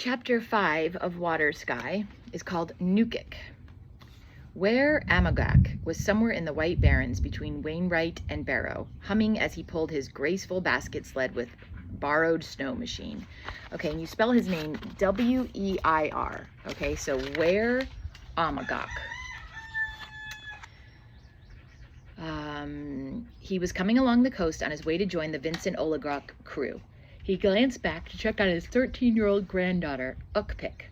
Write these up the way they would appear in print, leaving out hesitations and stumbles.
Chapter 5 of Water Sky is called Nukik. Where Amagak was somewhere in the White Barrens between Wainwright and Barrow, humming as he pulled his graceful basket sled with borrowed snow machine. Okay, and you spell his name W-E-I-R. Okay, so Where Amagak. He was coming along the coast on his way to join the Vincent Oligok crew. He glanced back to check on his 13-year-old granddaughter, Ukpik.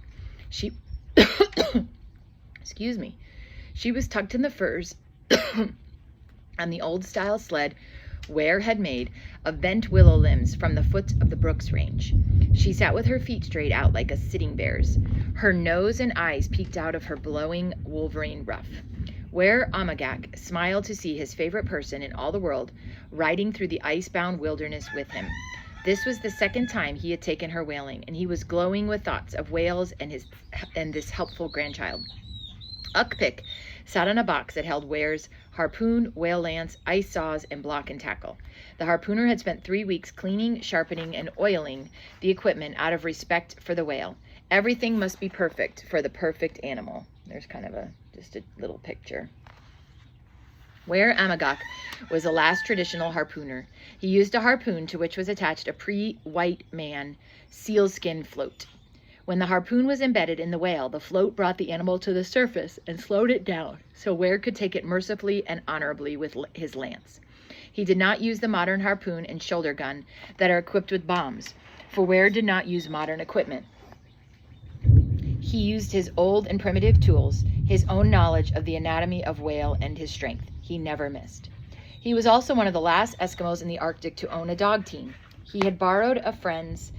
She, excuse me, she was tucked in the furs on the old-style sled Ware had made of bent willow limbs from the foot of the Brooks Range. She sat with her feet straight out like a sitting bear's. Her nose and eyes peeked out of her blowing wolverine ruff. Where Amagak smiled to see his favorite person in all the world riding through the ice-bound wilderness with him. This was the second time he had taken her whaling, and he was glowing with thoughts of whales and this helpful grandchild. Ukpik sat on a box that held Ware's harpoon, whale lance, ice saws, and block and tackle. The harpooner had spent 3 weeks cleaning, sharpening, and oiling the equipment out of respect for the whale. Everything must be perfect for the perfect animal. There's kind of just a little picture. Ware Amagak was the last traditional harpooner. He used a harpoon to which was attached a pre-white man sealskin float. When the harpoon was embedded in the whale, the float brought the animal to the surface and slowed it down so Ware could take it mercifully and honorably with his lance. He did not use the modern harpoon and shoulder gun that are equipped with bombs, for Ware did not use modern equipment. He used his old and primitive tools, his own knowledge of the anatomy of whale, and his strength. He never missed. He was also one of the last Eskimos in the Arctic to own a dog team. He had borrowed a friend's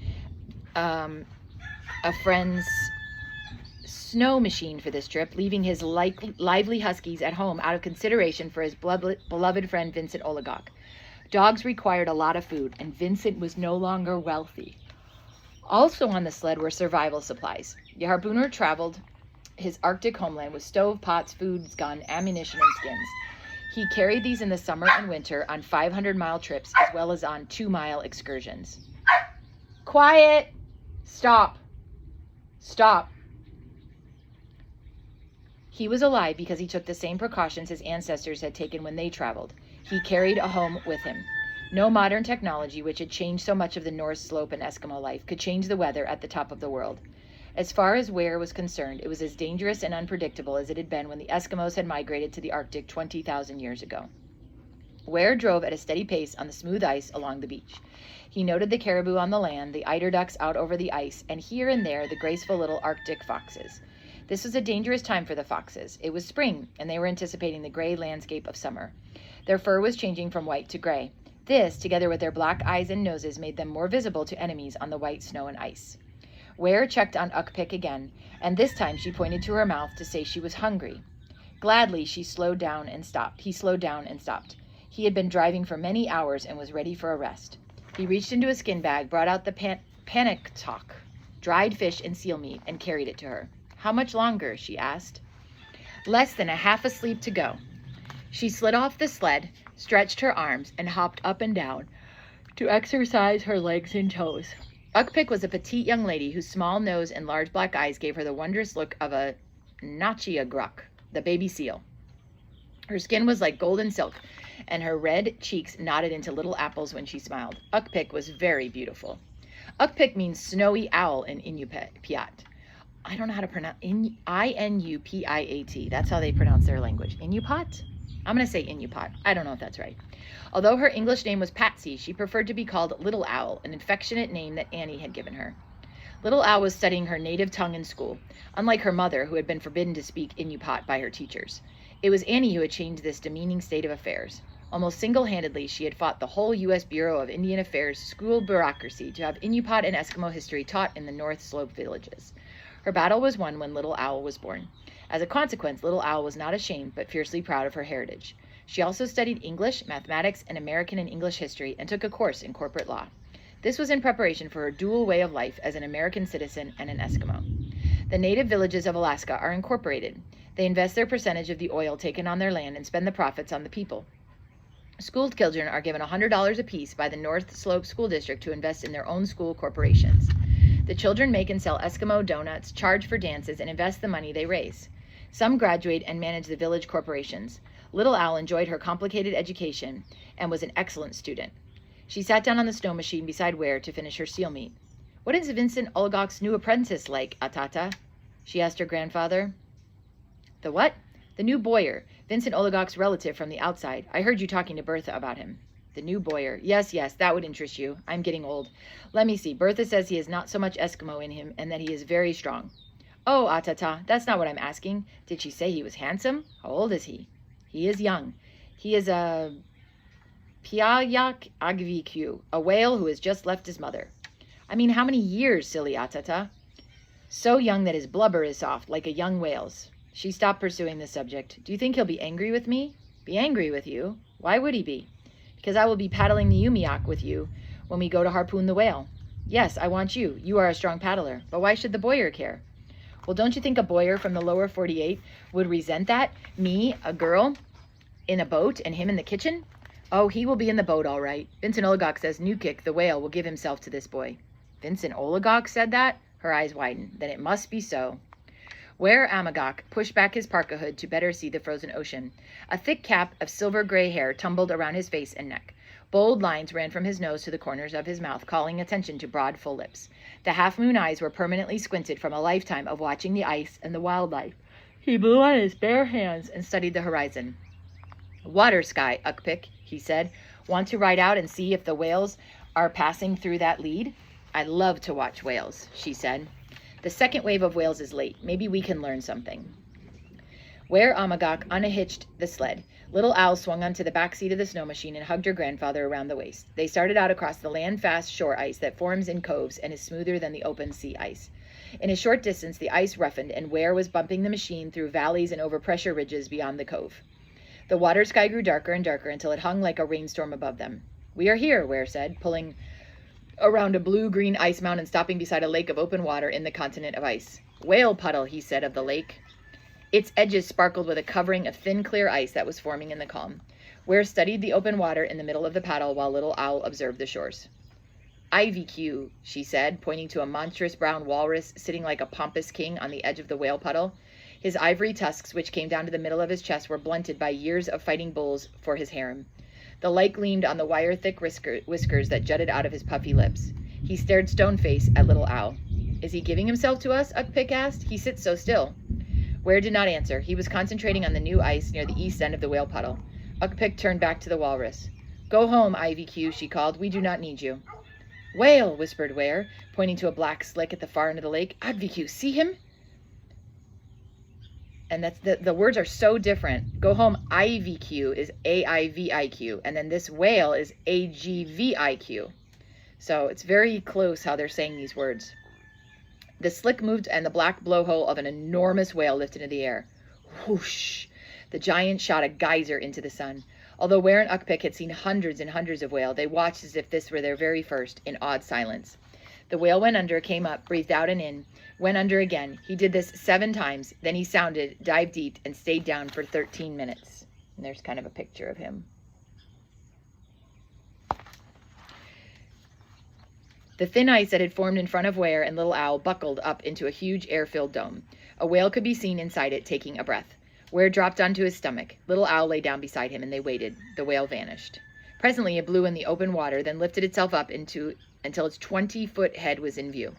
snow machine for this trip, leaving his lively huskies at home out of consideration for his beloved friend Vincent Oligok. Dogs required a lot of food, and Vincent was no longer wealthy. Also on the sled were survival supplies. The harpooner traveled his Arctic homeland with stove, pots, foods, gun, ammunition, and skins. He carried these in the summer and winter on 500-mile trips as well as on 2-mile excursions. Quiet! Stop! Stop! He was alive because he took the same precautions his ancestors had taken when they traveled. He carried a home with him. No modern technology, which had changed so much of the North Slope and Eskimo life, could change the weather at the top of the world. As far as Ware was concerned, it was as dangerous and unpredictable as it had been when the Eskimos had migrated to the Arctic 20,000 years ago. Ware drove at a steady pace on the smooth ice along the beach. He noted the caribou on the land, the eider ducks out over the ice, and here and there the graceful little Arctic foxes. This was a dangerous time for the foxes. It was spring, and they were anticipating the gray landscape of summer. Their fur was changing from white to gray. This, together with their black eyes and noses, made them more visible to enemies on the white snow and ice. Ware checked on Ukpik again, and this time she pointed to her mouth to say she was hungry. Gladly, he slowed down and stopped. He had been driving for many hours and was ready for a rest. He reached into a skin bag, brought out the panaktok, dried fish and seal meat, and carried it to her. How much longer? She asked. Less than a half a sleep to go. She slid off the sled, stretched her arms, and hopped up and down to exercise her legs and toes. Ukpik was a petite young lady whose small nose and large black eyes gave her the wondrous look of a Nachiagruk, the baby seal. Her skin was like golden silk, and her red cheeks nodded into little apples when she smiled. Ukpik was very beautiful. Ukpik means snowy owl in Inupiat. I don't know how to pronounce Inupiat. That's how they pronounce their language. Inupiat? I'm going to say Inupiat. I don't know if that's right. Although her English name was Patsy, she preferred to be called Little Owl, an affectionate name that Annie had given her. Little Owl was studying her native tongue in school, unlike her mother, who had been forbidden to speak Inupiat by her teachers. It was Annie who had changed this demeaning state of affairs. Almost single-handedly, she had fought the whole U.S. Bureau of Indian Affairs school bureaucracy to have Inupiat and Eskimo history taught in the North Slope villages. Her battle was won when Little Owl was born. As a consequence, Little Owl was not ashamed, but fiercely proud of her heritage. She also studied English, mathematics, and American and English history, and took a course in corporate law. This was in preparation for her dual way of life as an American citizen and an Eskimo. The native villages of Alaska are incorporated. They invest their percentage of the oil taken on their land and spend the profits on the people. School children are given $100 apiece by the North Slope School District to invest in their own school corporations. The children make and sell Eskimo donuts, charge for dances, and invest the money they raise. Some graduate and manage the village corporations. Little Al enjoyed her complicated education and was an excellent student. She sat down on the snow machine beside Ware to finish her seal meat. "What is Vincent Olagok's new apprentice like, Atata?" she asked her grandfather. "The what?" "The new Boyer, Vincent Olagok's relative from the outside. I heard you talking to Bertha about him." "The new Boyer. Yes, that would interest you. I'm getting old. Let me see. Bertha says he has not so much Eskimo in him and that he is very strong." "Oh, Atata, that's not what I'm asking. Did she say he was handsome? How old is he?" "He is young. He is a Piayak Agvikyu, a whale who has just left his mother." "I mean, how many years, silly Atata?" "So young that his blubber is soft, like a young whale's." She stopped pursuing the subject. "Do you think he'll be angry with me?" "Be angry with you? Why would he be?" "Because I will be paddling the Umiak with you when we go to harpoon the whale." "Yes, I want you. You are a strong paddler. But why should the Boyer care?" "Well, don't you think a Boyer from the lower 48 would resent that? Me, a girl, in a boat, and him in the kitchen?" "Oh, he will be in the boat all right. Vincent Olagok says Nukik, the whale, will give himself to this boy." "Vincent Olagok said that?" Her eyes widened. "Then it must be so." Ware Amagok pushed back his parka hood to better see the frozen ocean. A thick cap of silver-gray hair tumbled around his face and neck. Bold lines ran from his nose to the corners of his mouth, calling attention to broad, full lips. The half-moon eyes were permanently squinted from a lifetime of watching the ice and the wildlife. He blew on his bare hands and studied the horizon. "Water sky, Ukpik," he said. "Want to ride out and see if the whales are passing through that lead?" "I love to watch whales," she said. "The second wave of whales is late. Maybe we can learn something." Ware Amagok unhitched the sled. Little Al swung onto the back seat of the snow machine and hugged her grandfather around the waist. They started out across the land-fast shore ice that forms in coves and is smoother than the open sea ice. In a short distance, the ice roughened, and Ware was bumping the machine through valleys and over pressure ridges beyond the cove. The water sky grew darker and darker until it hung like a rainstorm above them. "We are here," Ware said, pulling around a blue-green ice mound and stopping beside a lake of open water in the continent of ice. "Whale puddle," he said of the lake. Its edges sparkled with a covering of thin, clear ice that was forming in the calm. Ware studied the open water in the middle of the paddle while Little Owl observed the shores. "IVQ," she said, pointing to a monstrous brown walrus sitting like a pompous king on the edge of the whale puddle. His ivory tusks, which came down to the middle of his chest, were blunted by years of fighting bulls for his harem. The light gleamed on the wire-thick whiskers that jutted out of his puffy lips. He stared stone-faced at Little Owl. "Is he giving himself to us?" Ukpik asked. "He sits so still." Ware did not answer. He was concentrating on the new ice near the east end of the whale puddle. Ukpik turned back to the walrus. "Go home, IVQ," she called. "We do not need you." "Whale," whispered Ware, pointing to a black slick at the far end of the lake. "IVQ, see him?" And that's the words are so different. Go home, IVQ is AIVIQ, and then this whale is AGVIQ. So it's very close how they're saying these words. The slick moved and the black blowhole of an enormous whale lifted into the air. Whoosh! The giant shot a geyser into the sun. Although Ware and Ukpik had seen hundreds and hundreds of whale, they watched as if this were their very first, in awed silence. The whale went under, came up, breathed out and in, went under again. He did this 7 times. Then he sounded, dived deep, and stayed down for 13 minutes. And there's kind of a picture of him. The thin ice that had formed in front of Ware and Little Owl buckled up into a huge air-filled dome. A whale could be seen inside it, taking a breath. Ware dropped onto his stomach. Little Owl lay down beside him, and they waited. The whale vanished. Presently, it blew in the open water, then lifted itself up until its 20-foot head was in view.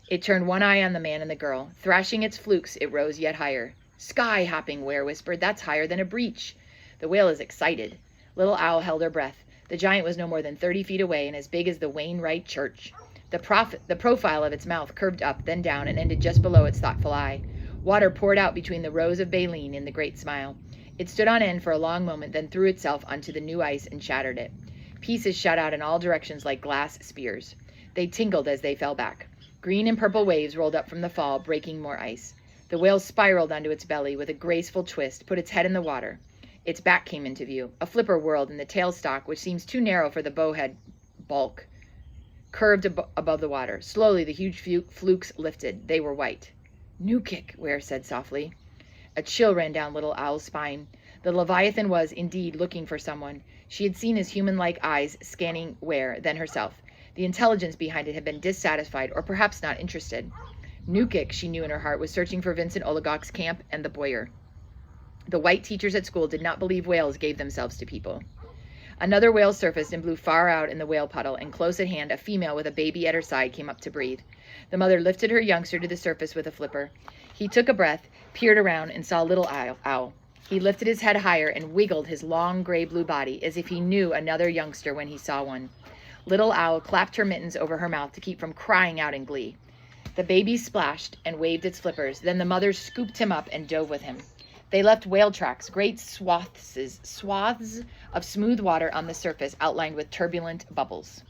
It turned one eye on the man and the girl. Thrashing its flukes, it rose yet higher. "Sky-hopping," Ware whispered. "That's higher than a breach." "The whale is excited." Little Owl held her breath. The giant was no more than 30 feet away and as big as the Wainwright Church. The profile of its mouth curved up, then down, and ended just below its thoughtful eye. Water poured out between the rows of baleen in the great smile. It stood on end for a long moment, then threw itself onto the new ice and shattered it. Pieces shot out in all directions like glass spears. They tinkled as they fell back. Green and purple waves rolled up from the fall, breaking more ice. The whale spiraled onto its belly with a graceful twist, put its head in the water. Its back came into view. A flipper whirled, and the tailstock, which seems too narrow for the bowhead bulk, curved above the water. Slowly, the huge flukes lifted. They were white. "Nukik," Ware said softly. A chill ran down Little Owl's spine. The Leviathan was, indeed, looking for someone. She had seen his human-like eyes scanning Ware, then herself. The intelligence behind it had been dissatisfied or perhaps not interested. Nukik, she knew in her heart, was searching for Vincent Oligok's camp and the Boyer. The white teachers at school did not believe whales gave themselves to people. Another whale surfaced and blew far out in the whale puddle, and close at hand, a female with a baby at her side came up to breathe. The mother lifted her youngster to the surface with a flipper. He took a breath, peered around, and saw Little Owl. He lifted his head higher and wiggled his long gray-blue body as if he knew another youngster when he saw one. Little Owl clapped her mittens over her mouth to keep from crying out in glee. The baby splashed and waved its flippers. Then the mother scooped him up and dove with him. They left whale tracks, great swaths of smooth water on the surface outlined with turbulent bubbles.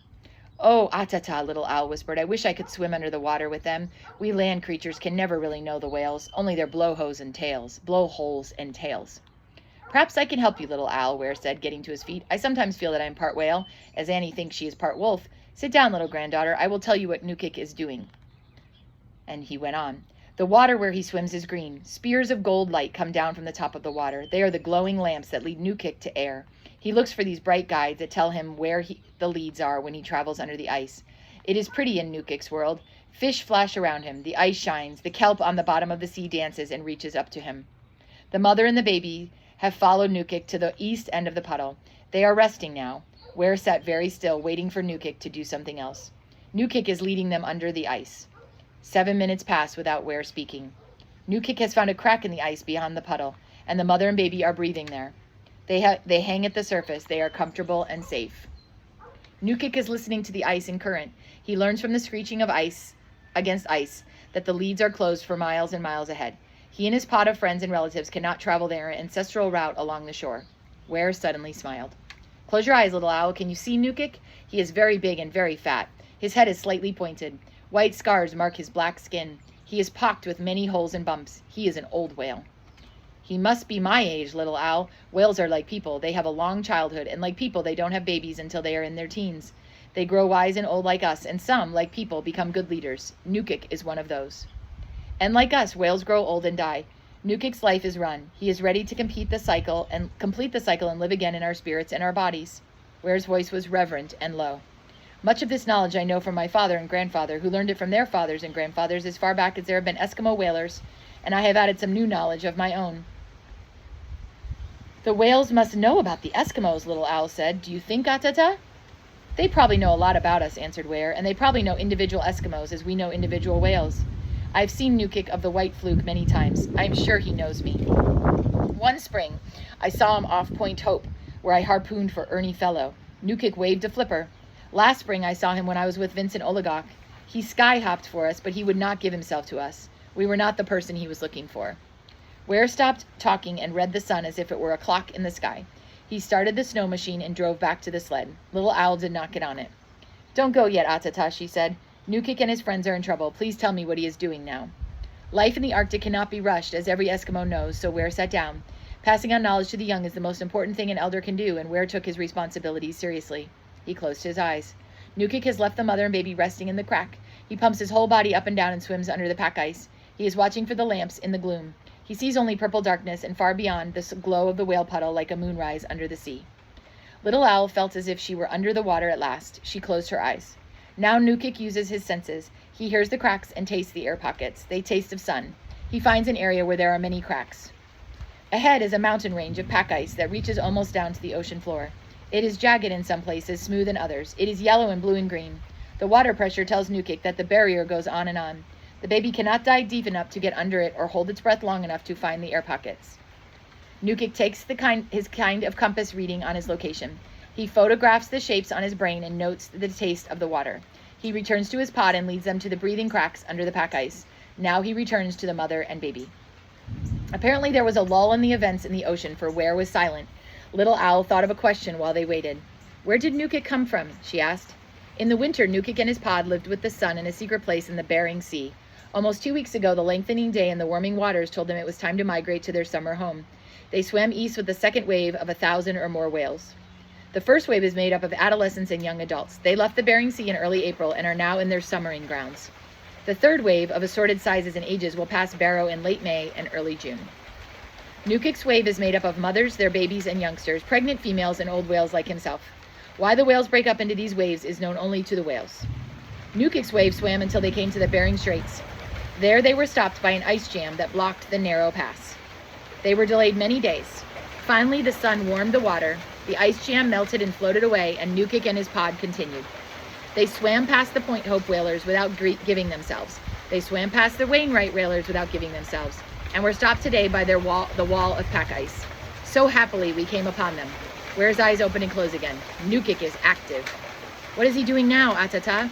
"Oh, Atata," Little Owl whispered, "I wish I could swim under the water with them. We land creatures can never really know the whales, only their blowholes and tails. "Perhaps I can help you, Little Owl," Ware said, getting to his feet. "I sometimes feel that I am part whale, as Annie thinks she is part wolf. Sit down, little granddaughter. I will tell you what Nukik is doing." And he went on. "The water where he swims is green. Spears of gold light come down from the top of the water. They are the glowing lamps that lead Nukik to air. He looks for these bright guides that tell him where the leads are when he travels under the ice. It is pretty in Nukik's world. Fish flash around him. The ice shines. The kelp on the bottom of the sea dances and reaches up to him. The mother and the baby have followed Nukik to the east end of the puddle. They are resting now." Ware sat very still, waiting for Nukik to do something else. Nukik is leading them under the ice. 7 minutes pass without Ware speaking. Nukik has found a crack in the ice beyond the puddle, and the mother and baby are breathing there. They hang at the surface. They are comfortable and safe. Nukik is listening to the ice and current. He learns from the screeching of ice against ice that the leads are closed for miles and miles ahead. He and his pod of friends and relatives cannot travel their ancestral route along the shore. Ware suddenly smiled. "Close your eyes, Little Owl. Can you see Nukik? He is very big and very fat. His head is slightly pointed. White scars mark his black skin. He is pocked with many holes and bumps. He is an old whale." "He must be my age, Little Owl. Whales are like people. They have a long childhood, and like people, they don't have babies until they are in their teens. They grow wise and old like us, and some, like people, become good leaders. Nukik is one of those. And like us, whales grow old and die. Nukik's life is run. He is ready to complete the cycle and live again in our spirits and our bodies." Ware's voice was reverent and low. "Much of this knowledge I know from my father and grandfather, who learned it from their fathers and grandfathers as far back as there have been Eskimo whalers, and I have added some new knowledge of my own." "The whales must know about the Eskimos," Little Owl said. "Do you think, Atata?" "They probably know a lot about us," answered Ware, "and they probably know individual Eskimos as we know individual whales. I've seen Nukik of the White Fluke many times. I am sure he knows me. One spring, I saw him off Point Hope, where I harpooned for Ernie Fellow. Nukik waved a flipper. Last spring, I saw him when I was with Vincent Oligok. He sky-hopped for us, but he would not give himself to us. We were not the person he was looking for." Ware stopped talking and read the sun as if it were a clock in the sky. He started the snow machine and drove back to the sled. Little Owl did not get on it. "Don't go yet, Atata," she said. "Nukik and his friends are in trouble. Please tell me what he is doing now." Life in the Arctic cannot be rushed, as every Eskimo knows, so Ware sat down. Passing on knowledge to the young is the most important thing an elder can do, and Ware took his responsibilities seriously. He closed his eyes. Nukik has left the mother and baby resting in the crack. He pumps his whole body up and down and swims under the pack ice. He is watching for the lamps in the gloom. He sees only purple darkness, and far beyond, the glow of the whale puddle like a moonrise under the sea. Little Owl felt as if she were under the water at last. She closed her eyes. Now Nukik uses his senses. He hears the cracks and tastes the air pockets. They taste of sun. He finds an area where there are many cracks. Ahead is a mountain range of pack ice that reaches almost down to the ocean floor. It is jagged in some places, smooth in others. It is yellow and blue and green. The water pressure tells Nukik that the barrier goes on and on. The baby cannot dive deep enough to get under it or hold its breath long enough to find the air pockets. Nukik takes his kind of compass reading on his location. He photographs the shapes on his brain and notes the taste of the water. He returns to his pod and leads them to the breathing cracks under the pack ice. Now he returns to the mother and baby. Apparently there was a lull in the events in the ocean, for Ware was silent. Little Owl thought of a question while they waited. "Where did Nukik come from?" she asked. In the winter, Nukik and his pod lived with the sun in a secret place in the Bering Sea. Almost 2 weeks ago, the lengthening day and the warming waters told them it was time to migrate to their summer home. They swam east with the second wave of 1,000 or more whales. The first wave is made up of adolescents and young adults. They left the Bering Sea in early April and are now in their summering grounds. The third wave, of assorted sizes and ages, will pass Barrow in late May and early June. Nukik's wave is made up of mothers, their babies, and youngsters, pregnant females, and old whales like himself. Why the whales break up into these waves is known only to the whales. Nukik's wave swam until they came to the Bering Straits. There they were stopped by an ice jam that blocked the narrow pass. They were delayed many days. Finally, the sun warmed the water, the ice jam melted and floated away, and Nukik and his pod continued. They swam past the Point Hope whalers without giving themselves. They swam past the Wainwright whalers without giving themselves, and were stopped today by the wall of pack ice. So happily we came upon them. Ware's eyes open and close again. Nukik is active. What is he doing now, Atata?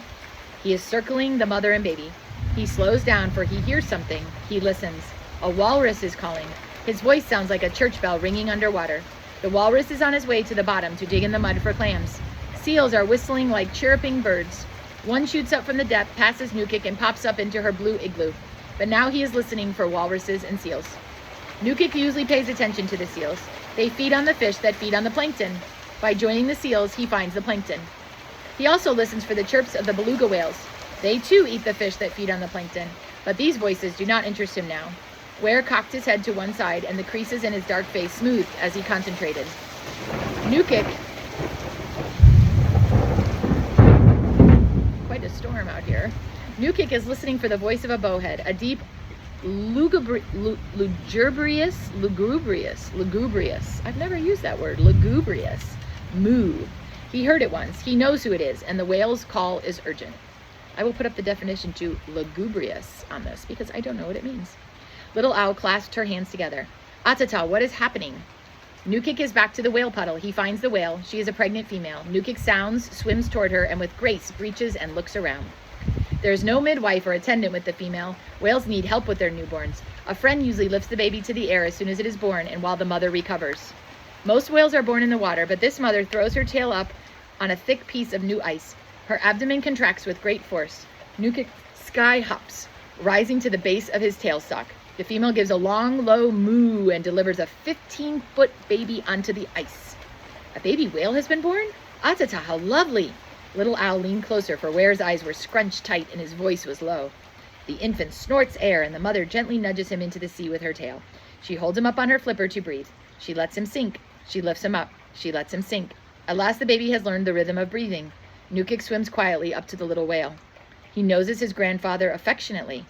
He is circling the mother and baby. He slows down, for he hears something. He listens. A walrus is calling. His voice sounds like a church bell ringing underwater. The walrus is on his way to the bottom to dig in the mud for clams. Seals are whistling like chirruping birds. One shoots up from the depth, passes Nukik, and pops up into her blue igloo. But now he is listening for walruses and seals. Nukik usually pays attention to the seals. They feed on the fish that feed on the plankton. By joining the seals, he finds the plankton. He also listens for the chirps of the beluga whales. They too eat the fish that feed on the plankton, but these voices do not interest him now. Ware cocked his head to one side, and the creases in his dark face smoothed as he concentrated. Nukik, quite a storm out here. Nukik is listening for the voice of a bowhead, a deep, lugubrious. I've never used that word. Lugubrious moo. He heard it once. He knows who it is, and the whale's call is urgent. I will put up the definition to lugubrious on this because I don't know what it means. Little Owl clasped her hands together. Atata, what is happening? Nukik is back to the whale puddle. He finds the whale. She is a pregnant female. Nukik sounds, swims toward her, and with grace breaches and looks around. There is no midwife or attendant with the female. Whales need help with their newborns. A friend usually lifts the baby to the air as soon as it is born and while the mother recovers. Most whales are born in the water, but this mother throws her tail up on a thick piece of new ice. Her abdomen contracts with great force. Nukik sky hops, rising to the base of his tailstock. The female gives a long, low moo and delivers a 15-foot baby onto the ice. A baby whale has been born? Atata, how lovely! Little Owl leaned closer, for Ware's eyes were scrunched tight and his voice was low. The infant snorts air, and the mother gently nudges him into the sea with her tail. She holds him up on her flipper to breathe. She lets him sink. She lifts him up. She lets him sink. At last the baby has learned the rhythm of breathing. Nukik swims quietly up to the little whale. He noses his grandfather affectionately.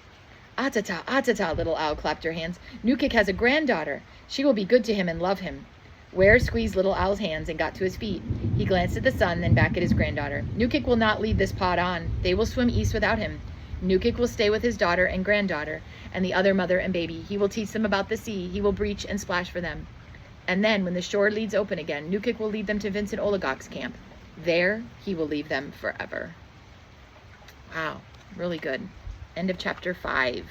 Atata, Atata, Little Owl clapped her hands. Nukik has a granddaughter. She will be good to him and love him. Ware squeezed Little Owl's hands and got to his feet. He glanced at the sun, then back at his granddaughter. Nukik will not lead this pod on. They will swim east without him. Nukik will stay with his daughter and granddaughter and the other mother and baby. He will teach them about the sea. He will breach and splash for them. And then, when the shore leads open again, Nukik will lead them to Vincent Oligok's camp. There, he will leave them forever. Wow, really good. End of chapter 5.